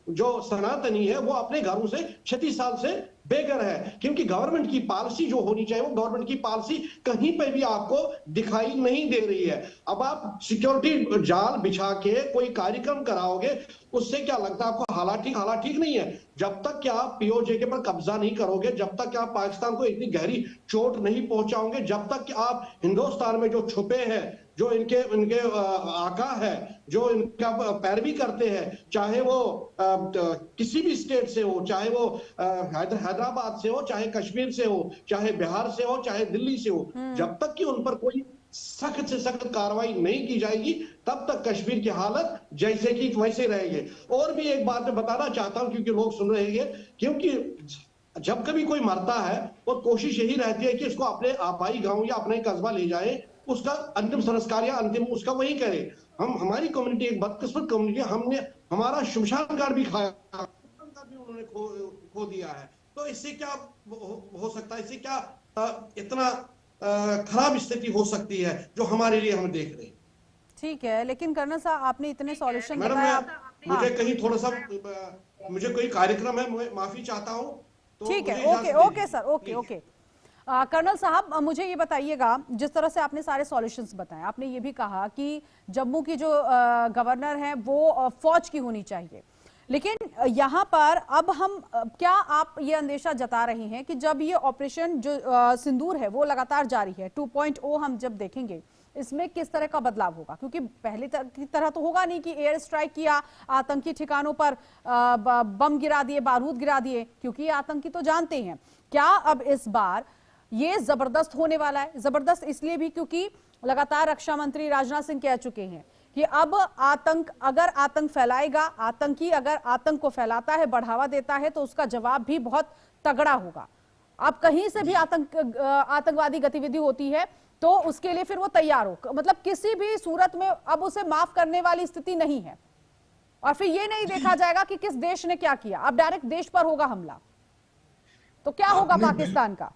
जो सनातनी है वो अपने घरों से 36 साल से बेघर है, क्योंकि गवर्नमेंट की पॉलिसी जो होनी चाहिए वो गवर्नमेंट की पॉलिसी कहीं पे भी आपको दिखाई नहीं दे रही है। अब आप सिक्योरिटी जाल बिछा के कोई कार्यक्रम कराओगे, उससे क्या लगता है आपको हालात ठीक नहीं है। जब तक कि आप POJ के पर कब्जा नहीं करोगे, जब तक कि आप पाकिस्तान को इतनी गहरी चोट नहीं पहुंचाओगे, जब तक कि आप हिंदुस्तान में जो छुपे हैं, जो इनके आका है, जो इनका पैरवी करते हैं, चाहे वो किसी भी स्टेट से हो, चाहे वो हैदराबाद से हो, चाहे कश्मीर से हो, चाहे बिहार से हो, चाहे दिल्ली से हो, जब तक कि उन पर कोई सख्त से सख्त कार्रवाई नहीं की जाएगी तब तक कश्मीर की हालत जैसे कि वैसे रहेगी। और भी एक बात मैं बताना चाहता हूं, क्योंकि लोग सुन रहे हैं, क्योंकि जब कभी कोई मरता है और कोशिश यही रहती है कि इसको अपने आपाई गांव या अपने कस्बा ले जाए, उसका अंतिम संस्कार या अंतिम उसका वही करे। हमारी कम्युनिटी एक बदकिस्मत कम्युनिटी, हमने हमारा शमशान घाट भी खाया, भी उन्होंने खो दिया है। तो इससे क्या हो सकता है, इससे क्या इतना खराब स्थिति हो सकती है जो हमारे लिए हम देख रहे हैं। ठीक है, लेकिन कर्नल साहब आपने इतने सॉल्यूशन मैडम बताया। मुझे कहीं थोड़ा सा मुझे कोई कार्यक्रम है, मैं माफी चाहता हूँ। तो ठीक है, ओके सर, ओके। कर्नल साहब मुझे ये बताइएगा, जिस तरह से आपने सारे सॉल्यूशंस बताए, आपने ये भी कहा कि जम्मू की जो गवर्नर हैं वो फौज की होनी चाहिए, लेकिन यहाँ पर अब हम क्या आप ये अंदेशा जता रहे हैं कि जब ये ऑपरेशन जो सिंदूर है वो लगातार जारी है, 2.0 हम जब देखेंगे इसमें किस तरह का बदलाव होगा? क्योंकि पहले की तरह तो होगा नहीं कि एयर स्ट्राइक किया, आतंकी ठिकानों पर बम गिरा दिए, बारूद गिरा दिए, क्योंकि ये आतंकी तो जानते हैं। क्या अब इस बार ये जबरदस्त होने वाला है? जबरदस्त इसलिए भी क्योंकि लगातार रक्षा मंत्री राजनाथ सिंह कह चुके हैं कि अब अगर आतंक फैलाएगा, आतंकी अगर आतंक को फैलाता है, बढ़ावा देता है, तो उसका जवाब भी बहुत तगड़ा होगा। अब कहीं से भी आतंकवादी गतिविधि होती है तो उसके लिए फिर वो तैयार हो, मतलब किसी भी सूरत में अब उसे माफ करने वाली स्थिति नहीं है। और फिर ये नहीं देखा जाएगा कि किस देश ने क्या किया, अब डायरेक्ट देश पर होगा हमला। तो क्या होगा पाकिस्तान का?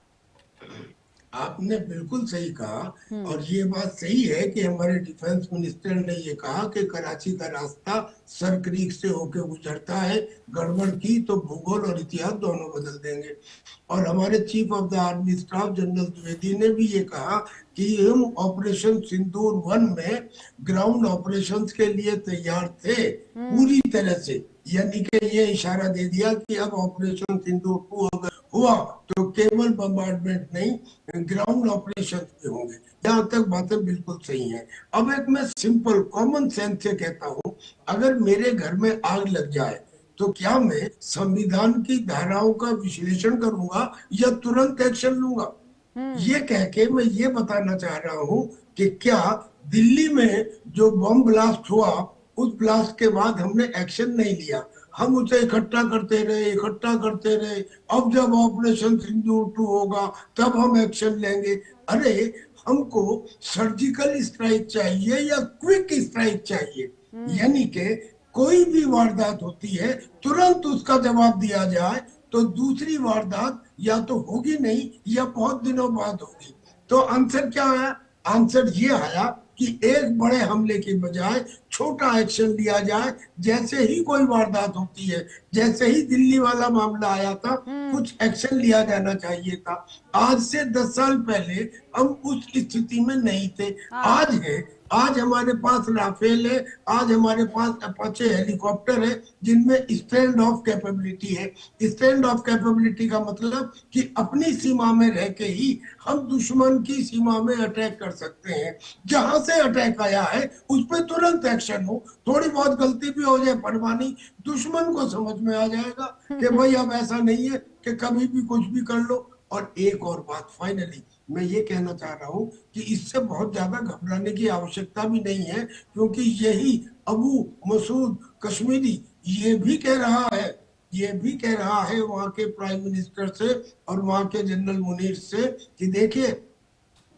आपने बिल्कुल सही कहा, और ये बात सही है कि हमारे डिफेंस मिनिस्टर ने ये कहा कि कराची का रास्ता सर क्रीक से होकर गुजरता है, गड़बड़ की तो भूगोल और इतिहास दोनों बदल देंगे। और हमारे chief of the army staff general Dwivedi ने भी ये कहा कि हम ऑपरेशन सिंदूर 1 में ग्राउंड ऑपरेशंस के लिए तैयार थे पूरी तरह से, यानी कि ये इशारा दे दिया कि अब ऑपरेशन सिंदूर 2 अगर हुआ तो केवल बम्बार्डमेंट नहीं, ग्राउंड ऑपरेशन भी होंगे। यहाँ तक बातें बिल्कुल सही हैं। अब एक मैं सिंपल कॉमन सेंस से कहता हूँ, अगर मेरे घर में आग लग जाए तो क्या मैं संविधान की धाराओं का विश्लेषण करूंगा या तुरंत एक्शन लूंगा? ये कह के मैं ये बताना चाह रहा हूँ कि क्या दिल्ली में जो बम ब्लास्ट हुआ, उस ब्लास्ट के बाद हमने एक्शन नहीं लिया, हम उसे इकट्ठा करते रहे। अब जब ऑपरेशन सिंदूर 2 होगा तब हम एक्शन लेंगे। अरे हमको सर्जिकल स्ट्राइक चाहिए या क्विक स्ट्राइक चाहिए, यानी कि कोई भी वारदात होती है तुरंत उसका जवाब दिया जाए, तो दूसरी वारदात या तो होगी नहीं या बहुत दिनों बाद होगी। तो आंसर क्या आया? आंसर ये आया कि एक बड़े हमले की बजाय छोटा एक्शन लिया जाए। जैसे ही कोई वारदात होती है, जैसे ही दिल्ली वाला मामला आया था, कुछ एक्शन लिया जाना चाहिए था। आज से 10 साल पहले हम उस स्थिति में नहीं थे, आज है। आज हमारे पास राफेल है, आज हमारे पास अपाचे हेलीकॉप्टर है जिनमें स्टैंड ऑफ कैपेबिलिटी है। स्टैंड ऑफ कैपेबिलिटी का मतलब कि अपनी सीमा में रह के ही हम दुश्मन की सीमा में अटैक कर सकते हैं। जहां से अटैक आया है उस पर तुरंत एक्शन हो, थोड़ी बहुत गलती भी हो जाए परवाह नहीं, दुश्मन को समझ में आ जाएगा कि भाई अब ऐसा नहीं है कि कभी भी कुछ भी कर लो। और एक और बात फाइनली मैं ये कहना चाह रहा हूँ कि इससे बहुत ज्यादा घबराने की आवश्यकता भी नहीं है, क्योंकि यही अबू मसूद कश्मीरी ये भी कह रहा है वहाँ के प्राइम मिनिस्टर से और वहाँ के जनरल मुनीर से कि देखिए,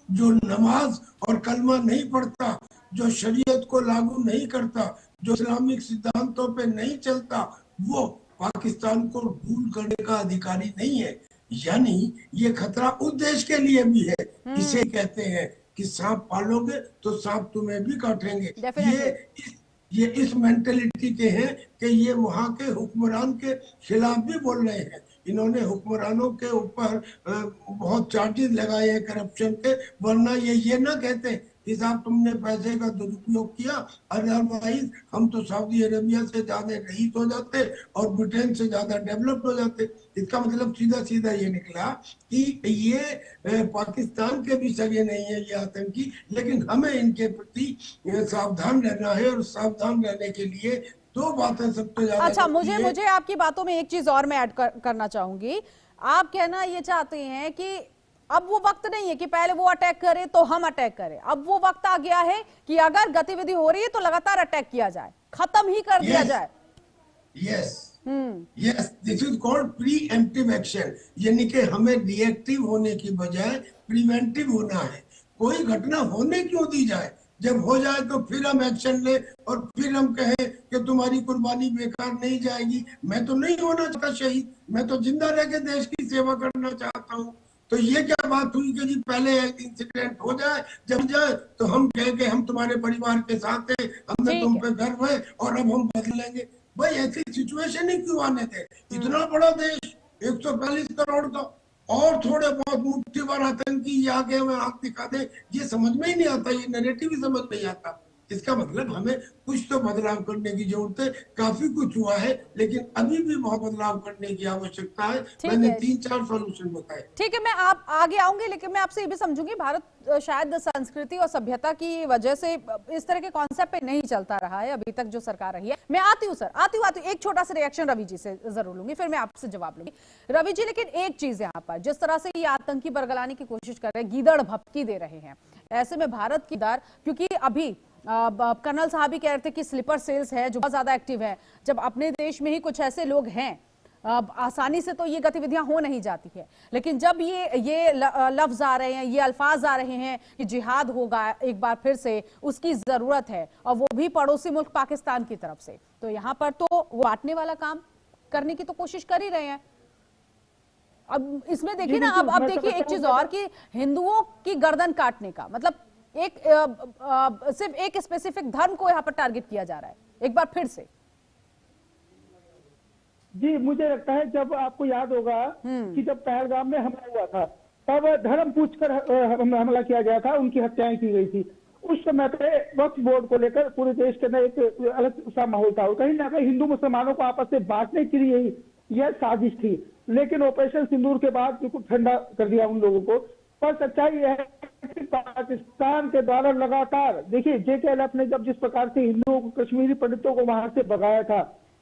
जो नमाज और कलमा नहीं पढ़ता, जो शरीयत को लागू नहीं करता, जो इस्लामिक सिद्धांतों पे नहीं चलता, वो पाकिस्तान को रूल करने का अधिकारी नहीं है। यानी ये खतरा उस देश के लिए भी है। इसे कहते हैं कि सांप पालोगे तो सांप तुम्हें भी काटेंगे। ये इस मेंटेलिटी के हैं कि ये वहाँ के हुक्मरान के खिलाफ भी बोल रहे हैं। इन्होंने हुक्मरानों के ऊपर बहुत चार्जेस लगाए हैं करप्शन के, वरना ये ना कहते कि साहब तुमने पैसे का दुरुपयोग किया, अदरवाइज हम तो सऊदी अरेबिया से ज्यादा रईस हो जाते और ब्रिटेन से ज्यादा डेवलप्ड हो जाते। इसका मतलब सीधा ये निकला कि ये पाकिस्तान के भी सगे नहीं है ये आतंकी, लेकिन हमें इनके प्रति सावधान रहना है। और सावधान रहने के लिए दो बातें सबसे ज्यादा। अच्छा, मुझे आपकी बातों में एक चीज और मैं ऐड करना चाहूंगी। आप कहना ये चाहते हैं कि अब वो वक्त नहीं है कि पहले वो अटैक करे तो हम अटैक करें, अब वो वक्त आ गया है कि अगर गतिविधि हो रही है तो लगातार अटैक किया जाए, खत्म ही कर दिया जाए। Yes, this is called pre-emptive action, यानी कि हमें रिएक्टिव होने की बजाय प्रिवेंटिव होना है। कोई घटना होने क्यों दी जाए, जब हो जाए तो फिर हम एक्शन ले और फिर हम कहें कि तुम्हारी कुर्बानी बेकार नहीं जाएगी। मैं तो नहीं होना चाहता शहीद, मैं तो जिंदा रह के देश की सेवा करना चाहता हूँ। तो ये क्या बात हुई कि जी पहले इंसिडेंट हो जाए, जब जाए तो हम कहें कि हम तुम्हारे परिवार के साथ हैं, हमें तुम पे गर्व है और अब हम बदलेंगे। भाई ऐसी सिचुएशन ही क्यों आने थे? इतना बड़ा देश 140 करोड़ का, और थोड़े बहुत मुट्ठी भर आतंकी आगे में हाथ दिखा दे, ये समझ में ही नहीं आता, ये नैरेटिव ही समझ नहीं आता। इसका मतलब हमें कुछ तो बदलाव करने की जरूरत है। काफी कुछ हुआ है लेकिन अभी भी बहुत बदलाव करने की आवश्यकता है। मैंने 3-4 सॉल्यूशन बताए। ठीक है, मैं आप आगे आऊंगी, लेकिन मैं आपसे ये भी समझूंगी, भारत शायद संस्कृति और सभ्यता की वजह से इस तरह के कॉन्सेप्ट पे नहीं चलता रहा है अभी तक जो सरकार रही है। मैं आती हूँ सर, आती हूँ एक छोटा सा रिएक्शन रवि जी से जरूर लूंगी, फिर मैं आपसे जवाब लूंगी। रवि जी, लेकिन एक चीज यहाँ पर, जिस तरह से ये आतंकी बरगलाने की कोशिश कर रहे हैं, गीदड़ भपकी दे रहे हैं, ऐसे में भारत की दार, क्योंकि अभी कर्नल साहब भी कह रहे थे कि स्लीपर सेल्स है जो बहुत ज्यादा एक्टिव है। जब अपने देश में ही कुछ ऐसे लोग हैं, आसानी से तो ये गतिविधियां हो नहीं जाती है, लेकिन जब ये लफ्ज आ रहे हैं, ये अल्फाज आ रहे हैं कि जिहाद होगा एक बार फिर से, उसकी जरूरत है, और वो भी पड़ोसी मुल्क पाकिस्तान की तरफ से, तो यहाँ पर तो वो बांटने वाला काम करने की तो कोशिश कर ही रहे हैं। अब इसमें देखिए ना, अब देखिए एक चीज और कि हिंदुओं की गर्दन काटने का मतलब सिर्फ एक स्पेसिफिक धर्म को यहाँ पर टारगेट किया जा रहा है एक बार फिर से। जी, मुझे लगता है जब आपको याद होगा कि जब पहलगाम में हमला हुआ था, तब धर्म पूछकर हमला किया गया था, उनकी हत्याएं की गई थी। उस समय पे वक्फ बोर्ड को लेकर पूरे देश के अंदर एक अलग सा माहौल था, और कहीं ना कहीं हिंदू मुसलमानों को आपस में बांटने के लिए ही यह साजिश थी। लेकिन ऑपरेशन सिंदूर के बाद बिल्कुल ठंडा कर दिया उन लोगों को। पर सच्चाई यह है कि पाकिस्तान के द्वारा लगातार, देखिए JKLF ने जब जिस प्रकार से हिंदुओं को, कश्मीरी पंडितों को वहां से भगाया था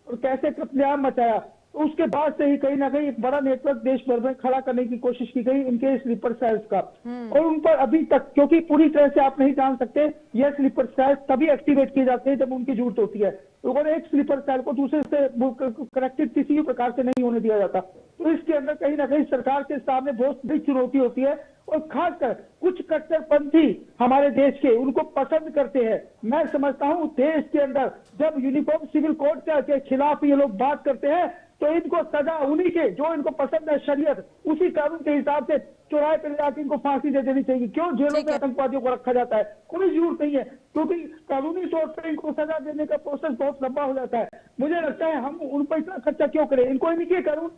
और कैसे कत्लेआम मचाया, तो उसके बाद से ही कहीं ना कहीं एक बड़ा नेटवर्क देश भर में खड़ा करने की कोशिश की गई इनके स्लीपर सेल्स का। और उन पर अभी तक, क्योंकि पूरी तरह से आप नहीं जान सकते, यह स्लीपर सेल्स तभी एक्टिवेट किए जाते हैं जब उनकी जरूरत होती है। लोगों ने एक स्लीपर सेल को दूसरे से कनेक्टेड किसी भी प्रकार से नहीं होने दिया जाता। तो इसके अंदर कहीं ना कहीं सरकार के सामने बहुत बड़ी चुनौती होती है, और खासकर कुछ कट्टरपंथी हमारे देश के उनको पसंद करते हैं। मैं समझता हूं देश के अंदर जब यूनिफॉर्म सिविल कोड के खिलाफ ये लोग बात करते हैं, तो इनको सजा उन्हीं के जो इनको पसंद है शरीयत, उसी कानून के हिसाब से चौराहे पर जाकर इनको फांसी दे देनी चाहिए। क्यों जेलों में आतंकवादियों को रखा जाता है? कोई जरूरत नहीं है, क्योंकि कानूनी तौर पर इनको सजा देने का प्रोसेस बहुत लंबा हो जाता है। मुझे लगता है हम उन पर इतना खर्चा क्यों करें, इनको इनके कानून।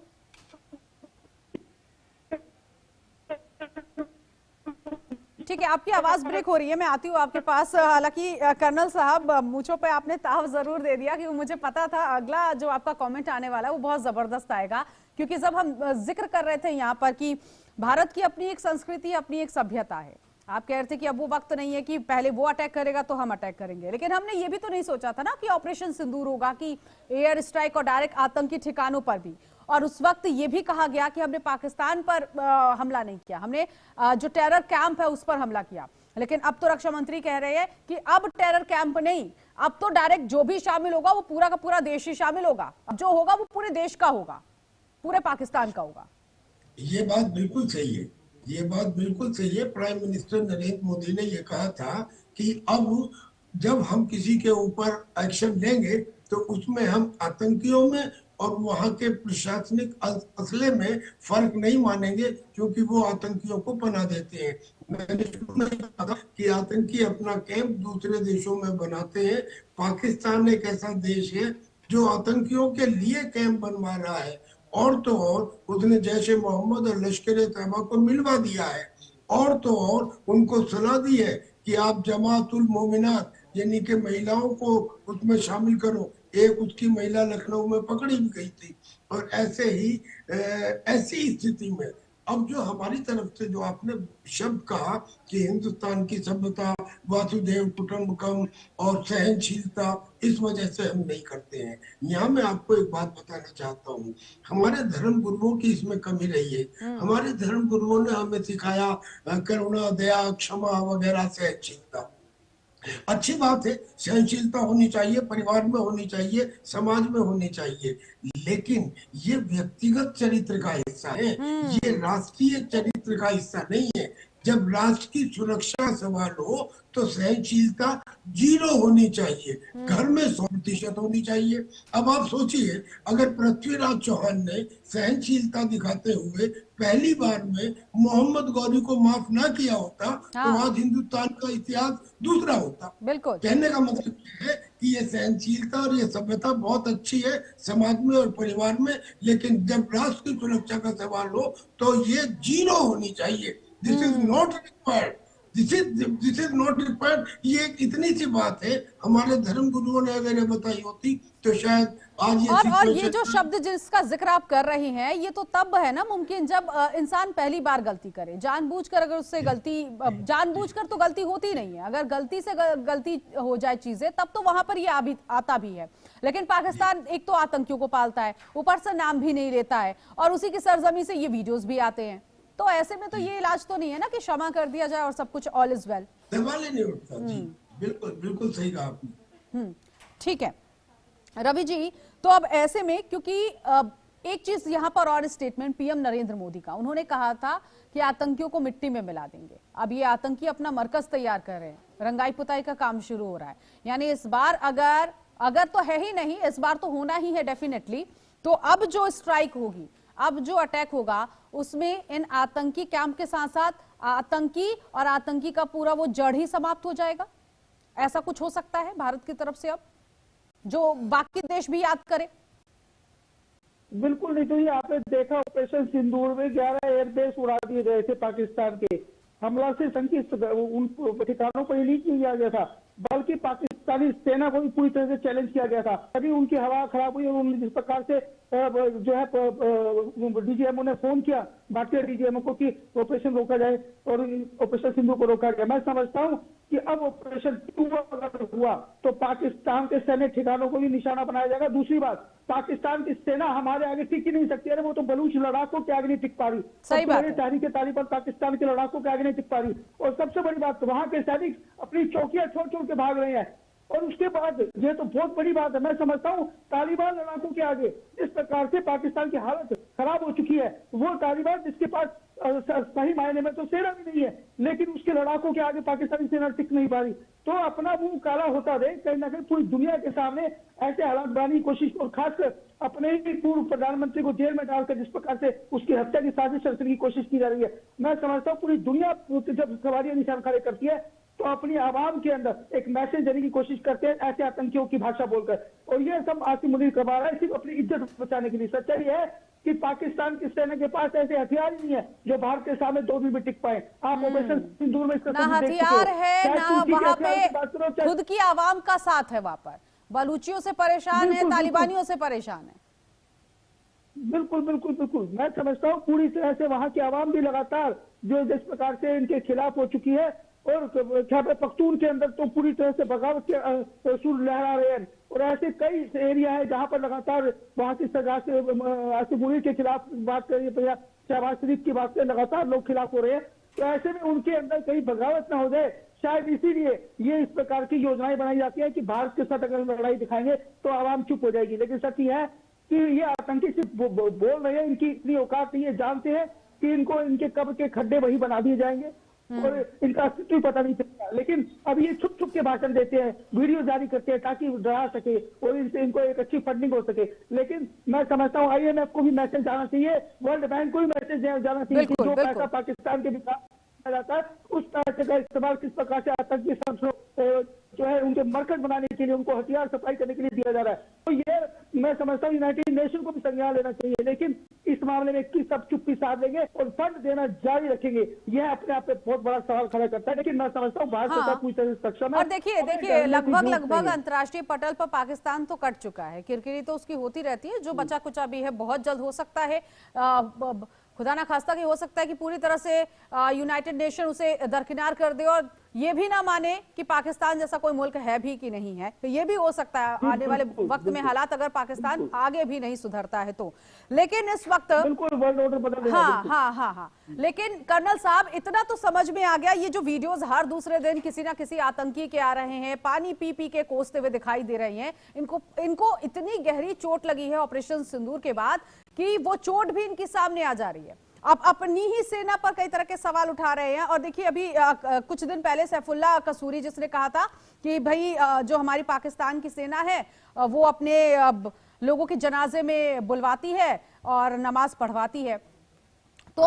ठीक है, आपकी आवाज ब्रेक हो रही है, मैं आती हूँ आपके पास। हालांकि कर्नल साहब, मूंछों पे आपने ताव जरूर दे दिया, क्योंकि मुझे पता था अगला जो आपका कमेंट आने वाला है वो बहुत जबरदस्त आएगा। क्योंकि जब हम जिक्र कर रहे थे यहाँ पर कि भारत की अपनी एक संस्कृति, अपनी एक सभ्यता है, आप कह रहे थे कि अब वो वक्त नहीं है कि पहले वो अटैक करेगा तो हम अटैक करेंगे, लेकिन हमने ये भी तो नहीं सोचा था ना कि ऑपरेशन सिंदूर होगा, कि एयर स्ट्राइक और डायरेक्ट आतंकी ठिकानों पर भी। और उस वक्त ये भी कहा गया कि हमने पाकिस्तान पर हमला नहीं किया, हमने जो टेरर कैंप है उस पर हमला किया। लेकिन अब तो रक्षा मंत्री कह रहे हैं कि अब टेरर कैंप नहीं, अब तो डायरेक्ट जो भी शामिल होगा वो पूरा का पूरा देश ही शामिल होगा, जो होगा वो पूरे देश का होगा, पूरे पाकिस्तान का होगा। ये बात बिल्कुल सही है, ये बात बिल्कुल सही है। प्राइम मिनिस्टर नरेंद्र मोदी ने ये कहा था कि अब जब हम किसी के ऊपर एक्शन लेंगे तो उसमें हम आतंकियों में और वहां के प्रशासनिक असले में फर्क नहीं मानेंगे, क्योंकि वो आतंकियों को पनाह देते हैं। मैंने शुरू में कहा कि आतंकी अपना कैंप दूसरे देशों में बनाते हैं। पाकिस्तान एक ऐसा देश है जो आतंकियों के लिए कैंप बनवा रहा है, और तो और उसने जैशे मोहम्मद और लश्कर तैयबा को मिलवा दिया है, और तो और उनको सलाह दी है कि आप जमातुल मोमिनात यानी कि महिलाओं को उसमें शामिल करो। एक उसकी महिला लखनऊ में पकड़ी भी गई थी। और ऐसे ही ऐसी स्थिति में अब जो हमारी तरफ से जो आपने शब्द कहा कि हिंदुस्तान की सभ्यता, वासुदेव कुटुंबकम और सहनशीलता, इस वजह से हम नहीं करते हैं। यहाँ मैं आपको एक बात बताना चाहता हूँ, हमारे धर्म गुरुओं की इसमें कमी रही है। हमारे धर्म गुरुओं ने हमें सिखाया करुणा, दया, क्षमा वगैरह, सहनशीलता। अच्छी बात है, सहनशीलता होनी चाहिए, परिवार में होनी चाहिए, समाज में होनी चाहिए, लेकिन ये व्यक्तिगत चरित्र का हिस्सा है, ये राष्ट्रीय चरित्र का हिस्सा नहीं है। जब राष्ट्र की सुरक्षा सवाल हो तो सहनशीलता 0 होनी चाहिए, घर में 100% होनी चाहिए। अब आप सोचिए, अगर पृथ्वीराज चौहान ने सहनशीलता दिखाते हुए पहली बार में मोहम्मद गौरी को माफ ना किया होता तो आज हिंदुस्तान का इतिहास दूसरा होता। बिल्कुल। कहने का मतलब है कि ये सहनशीलता और ये सभ्यता बहुत अच्छी है समाज में और परिवार में, लेकिन जब राष्ट्र की सुरक्षा का सवाल हो तो ये 0 होनी चाहिए। This is not required, this is not required. ये एक इतनी सी बात है, हमारे धर्म गुरुओं ने अगर ये बताई होती तो शायद आज ये और ये जो शब्द जिसका जिक्र आप कर रही हैं, ये तो तब है ना मुमकिन जब इंसान पहली बार गलती करे। जानबूझकर अगर उससे गलती, जानबूझकर तो गलती होती नहीं है, अगर गलती से गलती हो जाए चीजें तब तो वहां पर ये आता भी है। लेकिन पाकिस्तान एक तो आतंकियों को पालता है, ऊपर से नाम भी नहीं लेता है, और उसी की सरजमी से ये वीडियोस भी आते हैं। तो ऐसे में तो ये इलाज तो नहीं है ना कि क्षमा कर दिया जाए और सब कुछ ऑल इज वेल। सवाल ही नहीं उठता जी। बिल्कुल बिल्कुल सही कहा आपने। ठीक है रवि जी, तो अब ऐसे में क्योंकि एक चीज यहां पर और स्टेटमेंट पीएम नरेंद्र मोदी का, उन्होंने कहा था कि आतंकियों को मिट्टी में मिला देंगे। अब ये आतंकी अपना मरकज तैयार कर रहे हैं, रंगाई पुताई का काम शुरू हो रहा है। यानी इस बार अगर तो है ही नहीं, इस बार तो होना ही है डेफिनेटली। तो अब जो स्ट्राइक होगी, अब जो अटैक होगा, उसमें इन आतंकी कैंप के साथ साथ आतंकी और आतंकी का पूरा वो जड़ ही समाप्त हो जाएगा। ऐसा कुछ हो सकता है भारत की तरफ से अब, जो बाकी देश भी याद करे? बिल्कुल नहीं। तो ये आपने देखा ऑपरेशन सिंदूर में 11 एयरबेस उड़ा दिए गए थे पाकिस्तान के। हमला से संकित उन ठिकानों पर ही नहीं किया गया था, बल्कि पाकिस्तानी सेना को भी पूरी तरह से चैलेंज किया गया था। तभी उनकी हवा खराब हुई और उन्होंने जिस प्रकार से जो है डीजीएमओ ने फोन किया भारतीय डीजीएमओ को कि ऑपरेशन रोका जाए, और ऑपरेशन सिंधु को रोका गया। मैं समझता हूँ कि अब ऑपरेशन अगर हुआ तो पाकिस्तान के सैन्य ठिकानों को भी निशाना बनाया जाएगा। दूसरी बात, पाकिस्तान की सेना हमारे आगे टिक ही नहीं सकती। अरे वो तो बलूच लड़ाकों के आगे नहीं टिक पा रही, सही बात है। तहरीक तालिबान पाकिस्तान के लड़ाकों के आगे नहीं टिक पा रही। और सबसे बड़ी बात, वहां के सैनिक अपनी चौकियां छोड़ छोड़ के भाग रहे हैं। और उसके बाद ये तो बहुत बड़ी बात है, मैं समझता हूँ तालिबान लड़ाकों के आगे जिस प्रकार से पाकिस्तान की हालत खराब हो चुकी है, वो तालिबान जिसके पास सही मायने में तो सेना भी नहीं है, लेकिन उसके लड़ाकों के आगे पाकिस्तानी सेना टिक नहीं पा रही। तो अपना मुंह काला होता रहे, कहीं ना कहीं पूरी दुनिया के सामने ऐसे हालात बनाने की कोशिश, और खासकर अपने ही पूर्व प्रधानमंत्री को जेल में डालकर जिस प्रकार से उसकी हत्या की साजिश रचने की कोशिश की जा रही है। मैं समझता हूँ पूरी दुनिया जब सवालिया निशान खड़े करती है तो अपनी आवाम के अंदर एक मैसेज देने की कोशिश करते हैं ऐसे आतंकियों की भाषा बोलकर। और ये सब आसिम मुनीर करवा रहा है सिर्फ अपनी इज्जत बचाने के लिए। सच्चाई है कि पाकिस्तान की सेना के पास ऐसे हथियार ही नहीं है जो भारत के सामने 2 दिन में टिक पाए। आप ऑपरेशन सिंदूर में इसका ना हथियार है, ना वहां पे खुद की आवाम का साथ है। वहां पर बलूचियों से परेशान है, तालिबानियों से परेशान है। बिल्कुल बिल्कुल बिल्कुल। मैं समझता हूँ पूरी तरह से वहां की आवाम भी लगातार जो जिस प्रकार से इनके खिलाफ हो चुकी है, और पख्तून के अंदर तो पूरी तरह से बगावत के सुर लहरा रहे हैं। और ऐसे कई एरिया है जहां पर लगातार वहां की सजा से आसिम मुनीर के खिलाफ बात करिए, शहबाज शरीफ की बात करें, लगातार लोग खिलाफ हो रहे हैं। तो ऐसे में उनके अंदर कहीं बगावत ना हो जाए, शायद इसीलिए ये इस प्रकार की योजनाएं बनाई जाती है कि भारत के साथ अगर लड़ाई दिखाएंगे तो आवाम चुप हो जाएगी। लेकिन सच ये है कि ये आतंकी सिर्फ बोल रहे हैं, इनकी इतनी औकात नहीं है, जानते हैं कि इनको इनके कब्र के खड्डे वही बना दिए जाएंगे और इनका अस्तित्व पता नहीं चलता। लेकिन अब ये छुप छुप के भाषण देते हैं, वीडियो जारी करते हैं ताकि डरा सके और इनसे इनको एक अच्छी फंडिंग हो सके। लेकिन मैं समझता हूँ IMF को भी मैसेज जाना चाहिए, वर्ल्ड बैंक को भी मैसेज जाना चाहिए कि जो पैसा पाकिस्तान के विकास जाता है उस पैसे का इस्तेमाल किस प्रकार से आतंकी संगठनों जो है उनके मरकज बनाने के लिए, उनको हथियार सप्लाई करने के लिए दिया जा रहा है। तो ये मैं समझता हूँ यूनाइटेड नेशन को भी संज्ञान लेना चाहिए। लेकिन इस मामले में किस सब चुप्पी साध लेंगे और फंड देना जारी रखेंगे, यह अपने आप में बहुत बड़ा सवाल खड़ा करता है। लेकिन मैं समझता हूँ भारत सरकार पूरी तरह से सक्षम है। और देखिए लगभग अंतर्राष्ट्रीय पटल पर पाकिस्तान तो कट चुका है, किरकिरी तो उसकी होती रहती है, जो बचा कुचा भी है बहुत जल्द हो सकता है, खुदा ना खास्ता कि हो सकता है कि पूरी तरह से यूनाइटेड नेशन उसे दरकिनार कर दे और ये भी ना माने कि पाकिस्तान जैसा कोई मुल्क है भी कि नहीं है। तो ये भी हो सकता है आने वाले वक्त में हालात अगर पाकिस्तान आगे भी नहीं सुधरता है तो। लेकिन इस वक्त बिल्कुल वर्ल्ड ऑर्डर बदल रहा है। हाँ। लेकिन कर्नल साहब इतना तो समझ में आ गया, ये जो वीडियोस हर दूसरे दिन किसी ना किसी आतंकी के आ रहे हैं, पानी पी पी के कोसते हुए दिखाई दे रही हैं, इनको इतनी गहरी चोट लगी है ऑपरेशन सिंदूर के बाद कि वो चोट भी इनके सामने आ जा रही है। अब अपनी ही सेना पर कई तरह के सवाल उठा रहे हैं। और देखिए अभी कुछ दिन पहले सैफुल्लाह कसूरी जिसने कहा था कि भाई जो हमारी पाकिस्तान की सेना है वो अपने लोगों के जनाजे में बुलवाती है और नमाज पढ़वाती है। तो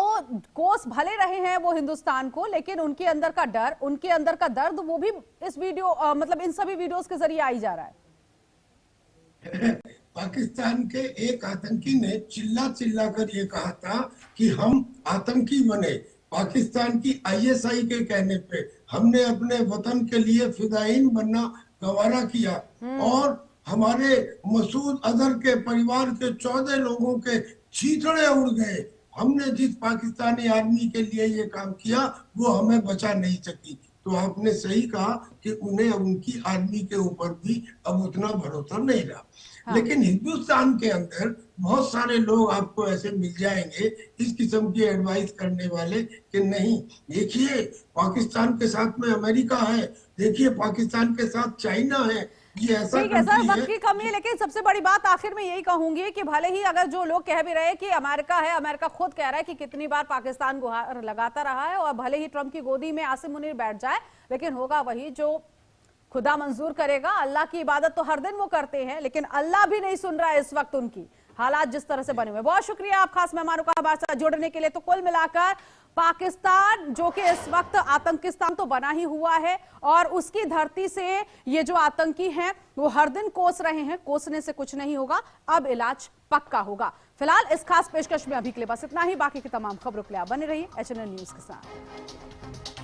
कोस भले रहे हैं वो हिंदुस्तान को, लेकिन उनके अंदर का डर, उनके अंदर का दर्द वो भी इस वीडियो मतलब इन सभी वीडियोस के जरिए आई जा रहा है। पाकिस्तान के एक आतंकी ने चिल्ला चिल्ला कर ये कहा था कि हम आतंकी बने। पाकिस्तान की आईएसआई के कहने पे हमने अपने वतन के लिए फिदायीन बनना गवारा किया और हमारे मसूद अजहर के परिवार के 14 लोगों के चीथड़े उड़ गए। हमने जिस पाकिस्तानी आर्मी के लिए ये काम किया वो हमें बचा नहीं सकी। तो आपने सही कहा कि उन्हें उनकी आर्मी के ऊपर भी अब उतना भरोसा नहीं रहा। हाँ। लेकिन हिंदुस्तान के अंदर बहुत सारे लोग आपको ऐसे मिल जाएंगे इस किस्म की एडवाइस करने वाले कि नहीं, देखिए पाकिस्तान के साथ में अमेरिका है, देखिए पाकिस्तान के साथ चाइना है, ये ऐसा ठीक है सर, वक्त की कमी है। लेकिन सबसे बड़ी बात आखिर में यही कहूंगी कि भले ही अगर जो लोग कह भी रहे हैं कि अमेरिका है, अमेरिका खुद कह रहा है कि कितनी बार पाकिस्तान गुहार लगाता रहा है और भले ही ट्रंप की गोदी में आसिम मुनीर बैठ जाए, लेकिन होगा वही जो खुदा मंजूर करेगा। अल्लाह की इबादत तो हर दिन वो करते हैं, लेकिन अल्लाह भी नहीं सुन रहा है इस वक्त उनकी, हालात जिस तरह से बने हुए। बहुत शुक्रिया आप खास मेहमानों का हमारे साथ जुड़ने के लिए। तो कुल मिलाकर पाकिस्तान जो कि इस वक्त आतंकिस्तान तो बना ही हुआ है और उसकी धरती से ये जो आतंकी हैं वो हर दिन कोस रहे हैं, कोसने से कुछ नहीं होगा, अब इलाज पक्का होगा। फिलहाल इस खास पेशकश में अभी के लिए बस इतना ही। बाकी की तमाम खबरों के लिए आप बने रहिए HNN न्यूज के साथ।